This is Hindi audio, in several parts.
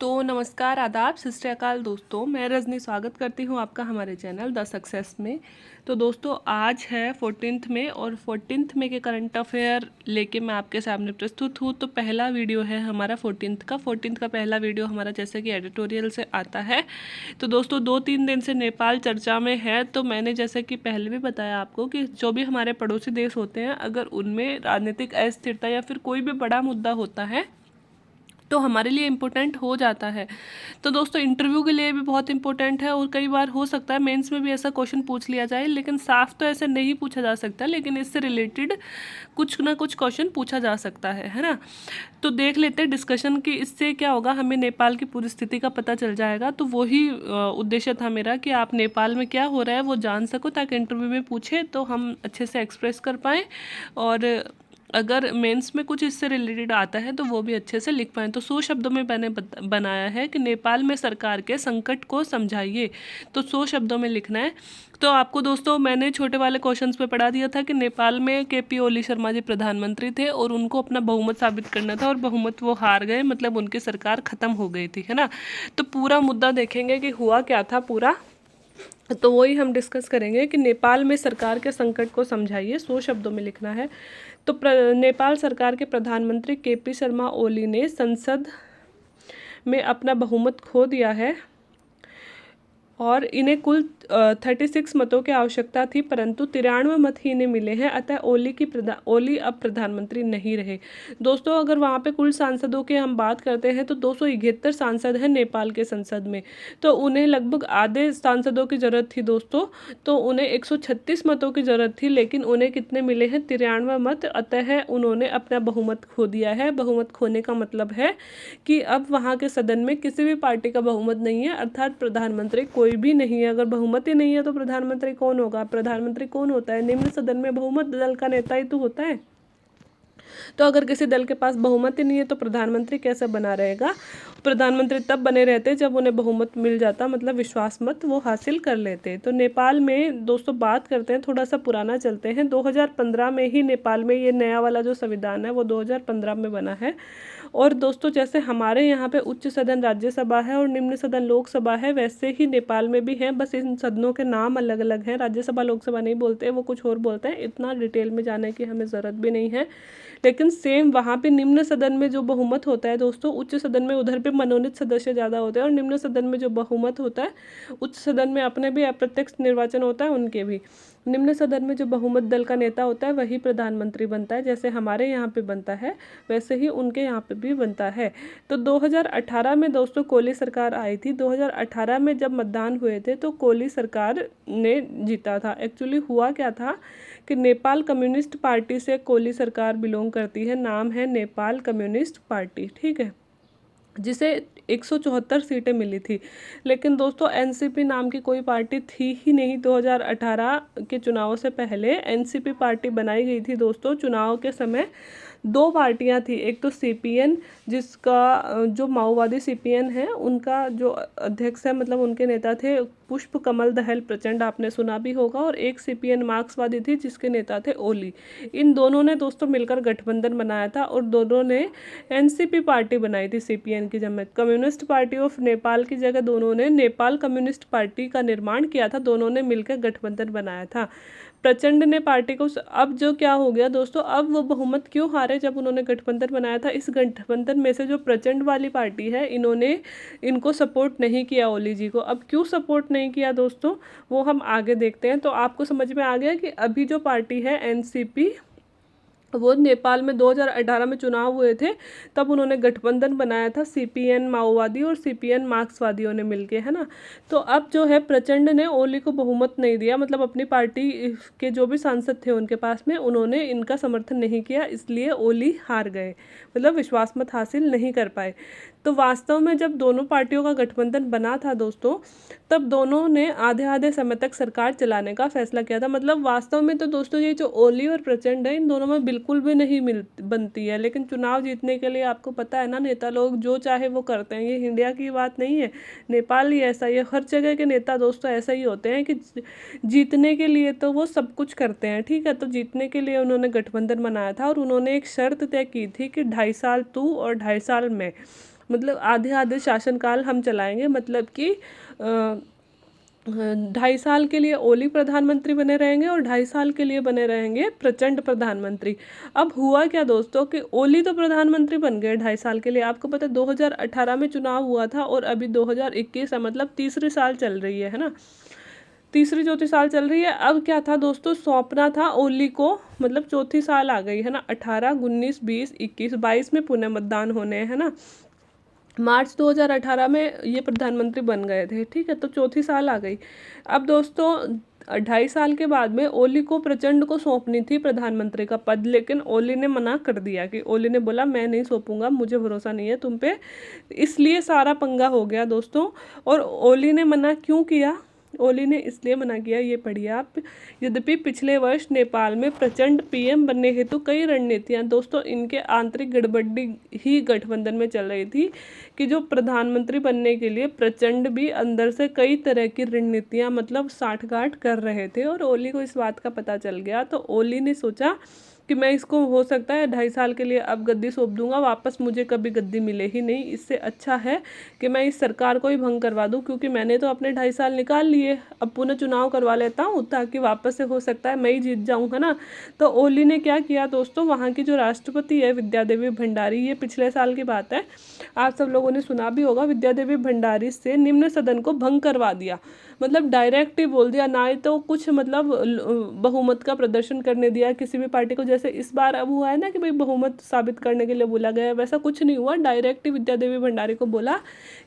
तो नमस्कार, आदाब, सत श्री अकाल दोस्तों। मैं रजनी स्वागत करती हूँ आपका हमारे चैनल द सक्सेस में। तो दोस्तों आज है 14 मई और 14 मई के करंट अफेयर लेके मैं आपके सामने प्रस्तुत हूँ। तो पहला वीडियो है हमारा 14 का पहला वीडियो हमारा जैसे कि एडिटोरियल से आता है। तो दोस्तों 2-3 दिन से नेपाल चर्चा में है। तो मैंने जैसे कि पहले भी बताया आपको कि जो भी हमारे पड़ोसी देश होते हैं, अगर उनमें राजनीतिक अस्थिरता या फिर कोई भी बड़ा मुद्दा होता है तो हमारे लिए इम्पोर्टेंट हो जाता है। तो दोस्तों इंटरव्यू के लिए भी बहुत इंपॉर्टेंट है और कई बार हो सकता है मेंस में भी ऐसा क्वेश्चन पूछ लिया जाए, लेकिन साफ तो ऐसे नहीं पूछा जा सकता, लेकिन इससे रिलेटेड कुछ ना कुछ क्वेश्चन पूछा जा सकता है ना। तो देख लेते हैं डिस्कशन कि इससे क्या होगा, हमें नेपाल की पूरी स्थिति का पता चल जाएगा। तो वही उद्देश्य था मेरा कि आप नेपाल में क्या हो रहा है वो जान सको, ताकि इंटरव्यू में पूछे तो हम अच्छे से एक्सप्रेस कर पाएँ, और अगर मेंस में कुछ इससे रिलेटेड आता है तो वो भी अच्छे से लिख पाएँ। तो 100 शब्दों में मैंने बनाया है कि नेपाल में सरकार के संकट को समझाइए। तो 100 शब्दों में लिखना है। तो आपको दोस्तों मैंने छोटे वाले क्वेश्चंस पे पढ़ा दिया था कि नेपाल में केपी ओली शर्मा जी प्रधानमंत्री थे और उनको अपना बहुमत साबित करना था, और बहुमत वो हार गए, मतलब उनकी सरकार ख़त्म हो गई थी, है ना। तो पूरा मुद्दा देखेंगे कि हुआ क्या था पूरा, तो वही हम डिस्कस करेंगे कि नेपाल में सरकार के संकट को समझाइए। 100 शब्दों में लिखना है। तो नेपाल सरकार के प्रधानमंत्री केपी शर्मा ओली ने संसद में अपना बहुमत खो दिया है और इन्हें कुल 36 मतों की आवश्यकता थी, परंतु 93 मत ही इन्हें मिले हैं। अतः ओली अब प्रधानमंत्री नहीं रहे। दोस्तों अगर वहाँ पे कुल सांसदों की हम बात करते हैं तो 271 सांसद हैं नेपाल के संसद में। तो उन्हें लगभग आधे सांसदों की ज़रूरत थी दोस्तों। तो उन्हें 136 मतों की ज़रूरत थी, लेकिन उन्हें कितने मिले हैं? 93 मत। अतः उन्होंने अपना बहुमत खो दिया है। बहुमत खोने का मतलब है कि अब वहाँ के सदन में किसी भी पार्टी का बहुमत नहीं है, अर्थात प्रधानमंत्री कोई भी नहीं है। अगर बहुमत ही नहीं है तो प्रधानमंत्री कौन होगा? प्रधानमंत्री कौन होता है? निम्न सदन में बहुमत दल का नेता ही तो होता है। तो अगर किसी दल के पास बहुमत ही नहीं है तो प्रधानमंत्री कैसे बना रहेगा? प्रधानमंत्री तब बने रहते जब उन्हें बहुमत मिल जाता, मतलब विश्वास मत वो हासिल कर लेते। तो नेपाल में दोस्तों बात करते हैं, थोड़ा सा पुराना चलते हैं। 2015 में ही नेपाल में ये नया वाला जो संविधान है वो 2015 में बना है। और दोस्तों जैसे हमारे यहाँ पे उच्च सदन राज्यसभा है और निम्न सदन लोकसभा है, वैसे ही नेपाल में भी है, बस इन सदनों के नाम अलग अलग हैं। राज्यसभा लोकसभा नहीं बोलते, वो कुछ और बोलते हैं। इतना डिटेल में जाने की हमें ज़रूरत भी नहीं है, लेकिन सेम वहाँ पे निम्न सदन में जो बहुमत होता है दोस्तों, उच्च सदन में उधर पे मनोनीत सदस्य ज़्यादा होते हैं, और निम्न सदन में जो बहुमत होता है, उच्च सदन में अपने भी अप्रत्यक्ष निर्वाचन होता है उनके भी। निम्न सदन में जो बहुमत दल का नेता होता है वही प्रधानमंत्री बनता है। जैसे हमारे यहाँ पे बनता है वैसे ही उनके यहाँ पे भी बनता है। तो 2018 में दोस्तों कोली सरकार आई थी। 2018 में जब मतदान हुए थे तो कोली सरकार ने जीता था। एक्चुअली हुआ क्या था कि नेपाल कम्युनिस्ट पार्टी से कोली सरकार बिलोंग करती है। नाम है नेपाल कम्युनिस्ट पार्टी, ठीक है, जिसे 174 सीटें मिली थी। लेकिन दोस्तों एनसीपी नाम की कोई पार्टी थी ही नहीं। 2018 के चुनाव से पहले एनसीपी पार्टी बनाई गई थी दोस्तों। चुनाव के समय दो पार्टियां थी, एक तो सीपीएन, जिसका जो माओवादी सीपीएन है उनका जो अध्यक्ष है, मतलब उनके नेता थे पुष्प कमल दहल प्रचंड, आपने सुना भी होगा, और एक सीपीएन मार्क्सवादी थी जिसके नेता थे ओली। इन दोनों ने दोस्तों मिलकर गठबंधन बनाया था और दोनों ने एनसीपी पार्टी बनाई थी सीपीएन की जगह। कम्युनिस्ट पार्टी ऑफ नेपाल की जगह दोनों ने नेपाल कम्युनिस्ट पार्टी का निर्माण किया था। दोनों ने मिलकर गठबंधन बनाया था। प्रचंड ने पार्टी को, अब जो क्या हो गया दोस्तों, अब वो बहुमत क्यों हारे जब उन्होंने गठबंधन बनाया था? इस गठबंधन में से जो प्रचंड वाली पार्टी है, इनको सपोर्ट नहीं किया ओली जी को। अब क्यों सपोर्ट नहीं किया दोस्तों, वो हम आगे देखते हैं। तो आपको समझ में आ गया कि अभी जो पार्टी है एनसीपी, वो नेपाल में 2018 में चुनाव हुए थे, तब उन्होंने गठबंधन बनाया था सीपीएन माओवादी और सीपीएन मार्क्सवादियों ने मिलके, है ना। तो अब जो है प्रचंड ने ओली को बहुमत नहीं दिया, मतलब अपनी पार्टी के जो भी सांसद थे उनके पास में, उन्होंने इनका समर्थन नहीं किया, इसलिए ओली हार गए, मतलब विश्वास मत हासिल नहीं कर पाए। तो वास्तव में जब दोनों पार्टियों का गठबंधन बना था दोस्तों, तब दोनों ने आधे आधे समय तक सरकार चलाने का फैसला किया था। मतलब वास्तव में तो दोस्तों ये जो ओली और प्रचंड है, इन दोनों में बिल्कुल भी नहीं बनती है। लेकिन चुनाव जीतने के लिए आपको पता है ना, नेता लोग जो चाहे वो करते हैं। ये इंडिया की बात नहीं है, नेपाल ही ऐसा ही है। हर जगह के नेता दोस्तों ऐसा ही होते हैं कि जीतने के लिए तो वो सब कुछ करते हैं, ठीक है। तो जीतने के लिए उन्होंने गठबंधन बनाया था और उन्होंने एक शर्त तय की थी कि 2.5 साल तू और 2.5 साल मैं। मतलब आधे आधे शासनकाल हम चलाएंगे, मतलब कि 2.5 साल के लिए ओली प्रधानमंत्री बने रहेंगे और 2.5 साल के लिए बने रहेंगे प्रचंड प्रधानमंत्री। अब हुआ क्या दोस्तों कि ओली तो प्रधानमंत्री बन गए 2.5 साल के लिए। आपको पता है 2018 में चुनाव हुआ था और अभी 2021 है, मतलब तीसरी साल चल रही है ना, तीसरी चौथी साल चल रही है। अब क्या था दोस्तों, सौंपना था ओली को, मतलब चौथी साल आ गई है ना, 18, 19, 20, 21, 22 में पुनः मतदान होने हैं ना। मार्च 2018 में ये प्रधानमंत्री बन गए थे, ठीक है, तो चौथी साल आ गई। अब दोस्तों 2.5 साल के बाद में ओली को प्रचंड को सौंपनी थी प्रधानमंत्री का पद, लेकिन ओली ने मना कर दिया कि ओली ने बोला मैं नहीं सौंपूंगा, मुझे भरोसा नहीं है तुम पे, इसलिए सारा पंगा हो गया दोस्तों। और ओली ने मना क्यों किया, ओली ने इसलिए मना किया, ये पढ़िए आप। यद्यपि पिछले वर्ष नेपाल में प्रचंड पीएम बनने हेतु कई रणनीतियां, दोस्तों इनके आंतरिक गड़बड़ी ही गठबंधन में चल रही थी कि जो प्रधानमंत्री बनने के लिए प्रचंड भी अंदर से कई तरह की रणनीतियां मतलब साठगांठ कर रहे थे। और ओली को इस बात का पता चल गया, तो ओली ने सोचा कि मैं इसको हो सकता है 2.5 साल के लिए अब गद्दी सौंप दूंगा, वापस मुझे कभी गद्दी मिले ही नहीं, इससे अच्छा है कि मैं इस सरकार को ही भंग करवा दूं, क्योंकि मैंने तो अपने 2.5 साल निकाल लिए, अब पुनः चुनाव करवा लेता हूं ताकि वापस से हो सकता है मैं ही जीत जाऊं, है ना। तो ओली ने क्या किया दोस्तों, वहाँ की जो राष्ट्रपति है विद्या देवी भंडारी, ये पिछले साल की बात है, आप सब लोगों ने सुना भी होगा, विद्या देवी भंडारी से निम्न सदन को भंग करवा दिया, मतलब डायरेक्ट ही बोल दिया, ना ही तो कुछ मतलब बहुमत का प्रदर्शन करने दिया किसी भी पार्टी को, जैसे इस बार अब हुआ है ना कि भाई बहुमत साबित करने के लिए बोला गया है, वैसा कुछ नहीं हुआ। डायरेक्ट ही विद्या देवी भंडारी को बोला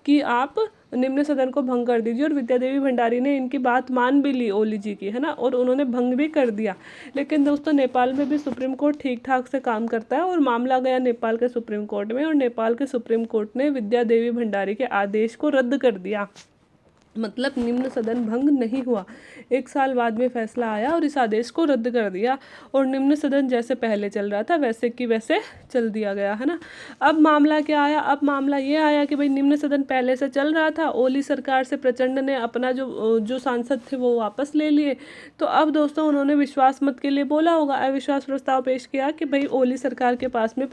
कि आप निम्न सदन को भंग कर दीजिए, और विद्या देवी भंडारी ने इनकी बात मान भी ली ओली जी की, है ना, और उन्होंने भंग भी कर दिया। लेकिन दोस्तों नेपाल में भी सुप्रीम कोर्ट ठीक ठाक से काम करता है, और मामला गया नेपाल के सुप्रीम कोर्ट में, और नेपाल के सुप्रीम कोर्ट ने विद्या देवी भंडारी के आदेश को रद्द कर दिया, मतलब निम्न सदन भंग नहीं हुआ। 1 साल बाद में फैसला आया और इस आदेश को रद्द कर दिया, और निम्न सदन जैसे पहले चल रहा था वैसे कि वैसे चल दिया गया, है ना। अब मामला क्या आया, अब मामला ये आया कि भाई निम्न सदन पहले से चल रहा था, ओली सरकार से प्रचंड ने अपना जो सांसद थे वो वापस ले लिए। तो अब दोस्तों उन्होंने विश्वास मत के लिए बोला होगा, अविश्वास प्रस्ताव पेश किया कि भाई ओली सरकार के पास में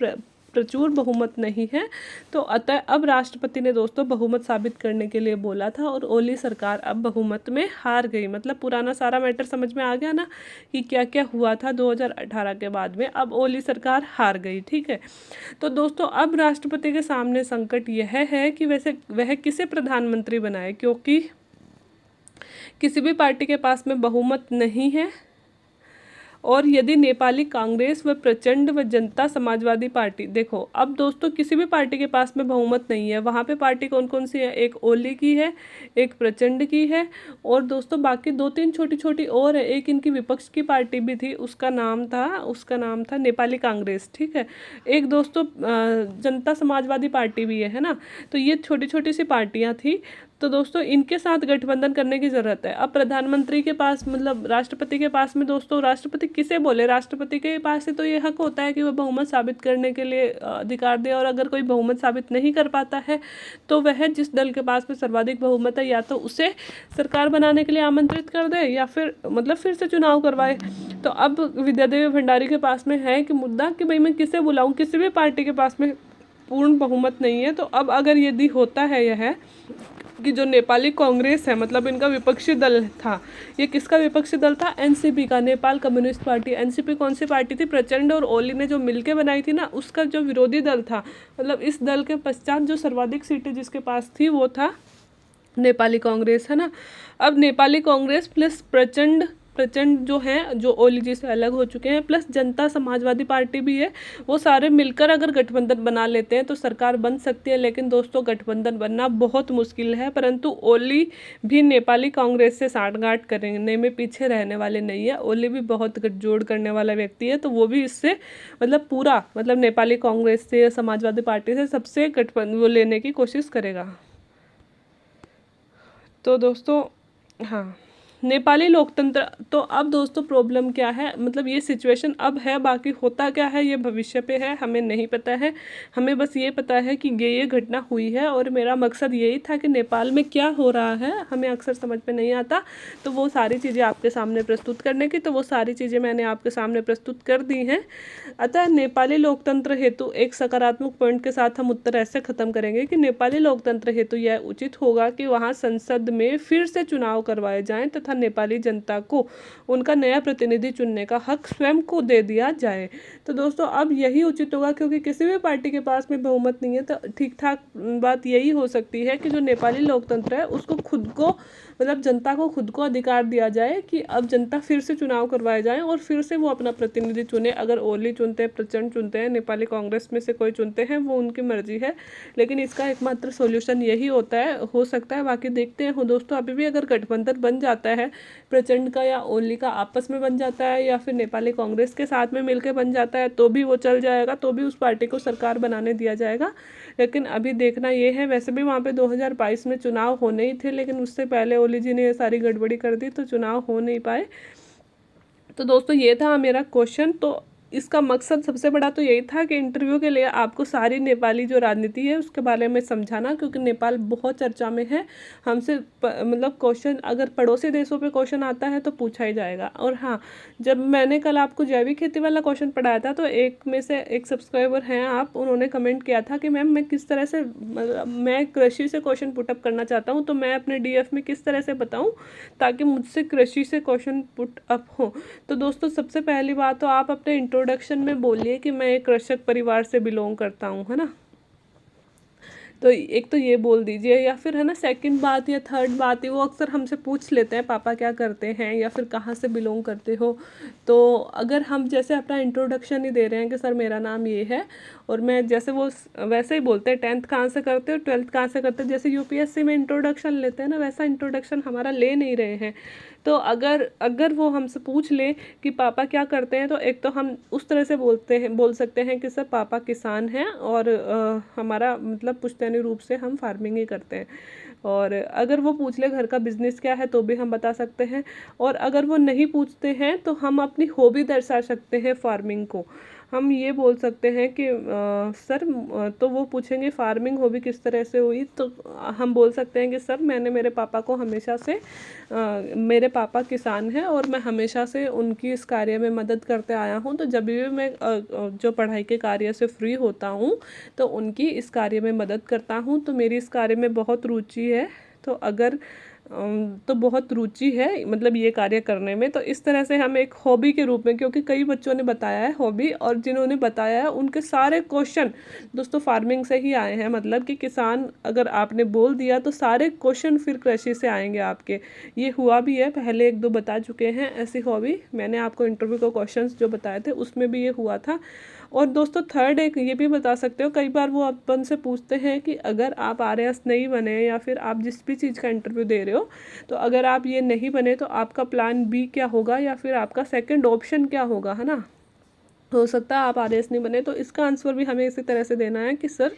प्रचुर बहुमत नहीं है, तो अतः अब राष्ट्रपति ने दोस्तों बहुमत साबित करने के लिए बोला था, और ओली सरकार अब बहुमत में हार गई। मतलब पुराना सारा मैटर समझ में आ गया ना कि क्या क्या हुआ था 2018 के बाद में, अब ओली सरकार हार गई, ठीक है। तो दोस्तों अब राष्ट्रपति के सामने संकट यह है कि वैसे वह किसे प्रधानमंत्री बनाए, क्योंकि किसी भी पार्टी के पास में बहुमत नहीं है, और यदि नेपाली कांग्रेस व प्रचंड व जनता समाजवादी पार्टी, देखो अब दोस्तों किसी भी पार्टी के पास में बहुमत नहीं है, वहाँ पे पार्टी कौन कौन सी है, एक ओली की है, एक प्रचंड की है, और दोस्तों बाकी 2-3 छोटी छोटी और है, एक इनकी विपक्ष की पार्टी भी थी, उसका नाम था नेपाली कांग्रेस, ठीक है, एक दोस्तों जनता समाजवादी पार्टी भी है ना। तो ये छोटी छोटी सी पार्टियाँ थी, तो दोस्तों इनके साथ गठबंधन करने की ज़रूरत है। अब प्रधानमंत्री के पास मतलब राष्ट्रपति के पास में दोस्तों, राष्ट्रपति किसे बोले, राष्ट्रपति के पास से तो ये हक होता है कि वह बहुमत साबित करने के लिए अधिकार दे, और अगर कोई बहुमत साबित नहीं कर पाता है तो वह जिस दल के पास में सर्वाधिक बहुमत है या तो उसे सरकार बनाने के लिए आमंत्रित कर दे, या फिर मतलब फिर से चुनाव करवाए। तो अब विद्या देवी भंडारी के पास में है कि मुद्दा कि भाई मैं किसे बुलाऊँ, किसी भी पार्टी के पास में पूर्ण बहुमत नहीं है। तो अब अगर यदि होता है यह कि जो नेपाली कांग्रेस है, मतलब इनका विपक्षी दल था, ये किसका विपक्षी दल था, एनसीपी का, नेपाल कम्युनिस्ट पार्टी। एनसीपी कौन सी पार्टी थी, प्रचंड और ओली ने जो मिलके बनाई थी ना, उसका जो विरोधी दल था, मतलब इस दल के पश्चात जो सर्वाधिक सीटें जिसके पास थी वो था नेपाली कांग्रेस, है ना। अब नेपाली कांग्रेस प्लस प्रचंड जो हैं, जो ओली जी से अलग हो चुके हैं, प्लस जनता समाजवादी पार्टी भी है, वो सारे मिलकर अगर गठबंधन बना लेते हैं तो सरकार बन सकती है। लेकिन दोस्तों गठबंधन बनना बहुत मुश्किल है, परंतु ओली भी नेपाली कांग्रेस से साठगांठ करने में पीछे रहने वाले नहीं है। ओली भी बहुत गठजोड़ करने वाला व्यक्ति है, तो वो भी इससे मतलब पूरा मतलब नेपाली कांग्रेस से, समाजवादी पार्टी से, सबसे गठबंधन वो लेने की कोशिश करेगा। तो दोस्तों हाँ, नेपाली लोकतंत्र। तो अब दोस्तों प्रॉब्लम क्या है, मतलब ये सिचुएशन अब है, बाकी होता क्या है ये भविष्य पे है, हमें नहीं पता है। हमें बस ये पता है कि ये घटना हुई है और मेरा मकसद यही था कि नेपाल में क्या हो रहा है हमें अक्सर समझ में नहीं आता, तो वो सारी चीज़ें आपके सामने प्रस्तुत करने की, तो वो सारी चीज़ें मैंने आपके सामने प्रस्तुत कर दी हैं। अतः नेपाली लोकतंत्र हेतु एक सकारात्मक पॉइंट के साथ हम उत्तर ऐसे खत्म करेंगे कि नेपाली लोकतंत्र हेतु यह उचित होगा कि वहाँ संसद में फिर से चुनाव करवाए जाएं तथा नेपाली जनता को उनका नया प्रतिनिधि चुनने का हक स्वयं को दे दिया जाए। तो दोस्तों अब यही उचित होगा, क्योंकि किसी भी पार्टी के पास में बहुमत नहीं है, तो ठीक ठाक बात यही हो सकती है कि जो नेपाली लोकतंत्र है उसको खुद को, मतलब जनता को खुद को अधिकार दिया जाए कि अब जनता फिर से चुनाव करवाए जाएं और फिर से वो अपना प्रतिनिधि चुने। अगर ओली चुनते हैं, प्रचंड चुनते हैं, नेपाली कांग्रेस में से कोई चुनते हैं, वो उनकी मर्जी है, लेकिन इसका एकमात्र सॉल्यूशन यही होता है, हो सकता है। बाकी देखते हैं दोस्तों, अभी भी अगर गठबंधन बन जाता है प्रचंड का या ओली का आपस में बन जाता है या फिर नेपाली कांग्रेस के साथ में मिलकर बन जाता है, तो भी वो चल जाएगा, तो भी उस पार्टी को सरकार बनाने दिया जाएगा। लेकिन अभी देखना ये है, वैसे भी वहाँ पे 2022 में चुनाव होने ही थे, लेकिन उससे पहले ओली जी ने ये सारी गड़बड़ी कर दी, तो चुनाव हो नहीं पाए। तो दोस्तों ये था मेरा क्वेश्चन। तो इसका मकसद सबसे बड़ा तो यही था कि इंटरव्यू के लिए आपको सारी नेपाली जो राजनीति है उसके बारे में समझाना, क्योंकि नेपाल बहुत चर्चा में है। हमसे मतलब क्वेश्चन अगर पड़ोसी देशों पे क्वेश्चन आता है तो पूछा ही जाएगा। और हाँ, जब मैंने कल आपको जैविक खेती वाला क्वेश्चन पढ़ाया था, तो एक में से एक सब्सक्राइबर हैं आप, उन्होंने कमेंट किया था कि मैम मैं किस तरह से, मैं कृषि से क्वेश्चन पुटअप करना चाहता हूँ, तो मैं अपने डीएफ में किस तरह से बताऊँ ताकि मुझसे कृषि से क्वेश्चन पुट अप हो। तो दोस्तों सबसे पहली बात तो आप अपने इंट्रोडक्शन में बोलिए कि मैं एक कृषक परिवार से बिलोंग करता हूँ, है ना। तो एक तो ये बोल दीजिए, या फिर है ना सेकंड बात या थर्ड बात है, वो अक्सर हमसे पूछ लेते हैं पापा क्या करते हैं या फिर कहाँ से बिलोंग करते हो। तो अगर हम जैसे अपना इंट्रोडक्शन ही दे रहे हैं कि सर मेरा नाम ये है, और मैं जैसे वो वैसे ही बोलते हैं 10th कहाँ से करते हो, 12th कहाँ से करते हो, जैसे यूपीएससी में इंट्रोडक्शन लेते हैं ना, वैसा इंट्रोडक्शन हमारा ले नहीं रहे हैं। तो अगर अगर वो हमसे पूछ ले कि पापा क्या करते हैं, तो एक तो हम उस तरह से बोल सकते हैं कि सर पापा किसान हैं और हमारा मतलब पुश्तैनी रूप से हम फार्मिंग ही करते हैं। और अगर वो पूछ ले घर का बिजनेस क्या है, तो भी हम बता सकते हैं। और अगर वो नहीं पूछते हैं तो हम अपनी हॉबी दर्शा सकते हैं फार्मिंग को। हम ये बोल सकते हैं कि सर, तो वो पूछेंगे फार्मिंग हॉबी किस तरह से हुई, तो हम बोल सकते हैं कि सर मैंने मेरे पापा को हमेशा से मेरे पापा किसान हैं और मैं हमेशा से उनकी इस कार्य में मदद करते आया हूँ। तो जब भी मैं जो पढ़ाई के कार्य से फ्री होता हूँ तो उनकी इस कार्य में मदद करता हूँ। तो मेरी इस कार्य में बहुत रुचि है। तो अगर तो बहुत रुचि है मतलब ये कार्य करने में। तो इस तरह से हम एक हॉबी के रूप में, क्योंकि कई बच्चों ने बताया है हॉबी, और जिन्होंने बताया है उनके सारे क्वेश्चन दोस्तों फार्मिंग से ही आए हैं। मतलब कि किसान अगर आपने बोल दिया तो सारे क्वेश्चन फिर कृषि से आएंगे आपके। ये हुआ भी है, पहले एक दो बता चुके हैं ऐसी हॉबी, मैंने आपको इंटरव्यू के क्वेश्चन जो बताए थे उसमें भी ये हुआ था। और दोस्तों थर्ड एक ये भी बता सकते हो, कई बार वो अपन से पूछते हैं कि अगर आप आरएएस नहीं बने या फिर आप जिस भी चीज़ का इंटरव्यू दे रहे हो, तो अगर आप ये नहीं बने तो आपका प्लान बी क्या होगा या फिर आपका सेकंड ऑप्शन क्या होगा, है ना। हो सकता है आप आरएएस नहीं बने, तो इसका आंसर भी हमें इसी तरह से देना है कि सर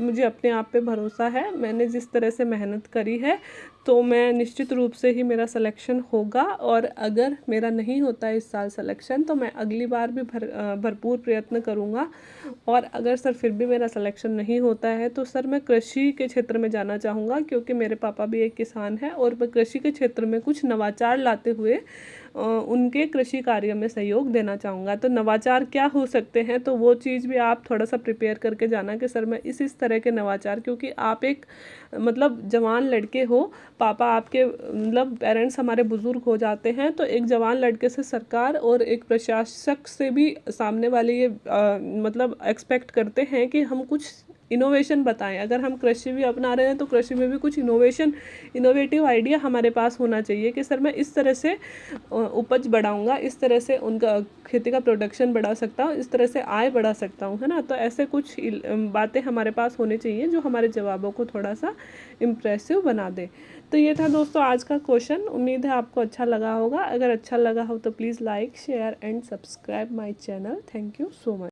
मुझे अपने आप पे भरोसा है, मैंने जिस तरह से मेहनत करी है तो मैं निश्चित रूप से ही मेरा सिलेक्शन होगा। और अगर मेरा नहीं होता है इस साल सिलेक्शन तो मैं अगली बार भी भरपूर प्रयत्न करूँगा। और अगर सर फिर भी मेरा सिलेक्शन नहीं होता है तो सर मैं कृषि के क्षेत्र में जाना चाहूँगा, क्योंकि मेरे पापा भी एक किसान हैं और मैं कृषि के क्षेत्र में कुछ नवाचार लाते हुए उनके कृषि कार्य में सहयोग देना चाहूँगा। तो नवाचार क्या हो सकते हैं, तो वो चीज़ भी आप थोड़ा सा प्रिपेयर करके जाना कि सर मैं इस तरह के नवाचार, क्योंकि आप एक मतलब जवान लड़के हो, पापा आपके मतलब पेरेंट्स हमारे बुज़ुर्ग हो जाते हैं, तो एक जवान लड़के से सरकार और एक प्रशासक से भी सामने वाले ये मतलब एक्सपेक्ट करते हैं कि हम कुछ इनोवेशन बताएं। अगर हम कृषि भी अपना रहे हैं तो कृषि में भी कुछ इनोवेटिव आइडिया हमारे पास होना चाहिए कि सर मैं इस तरह से उपज बढ़ाऊंगा, इस तरह से उनका खेती का प्रोडक्शन बढ़ा सकता हूँ, इस तरह से आय बढ़ा सकता हूँ, है ना। तो ऐसे कुछ बातें हमारे पास होनी चाहिए जो हमारे जवाबों को थोड़ा सा इम्प्रेसिव बना दे। तो ये था दोस्तों आज का क्वेश्चन। उम्मीद है आपको अच्छा लगा होगा। अगर अच्छा लगा हो तो please like share and subscribe my channel. Thank you so much.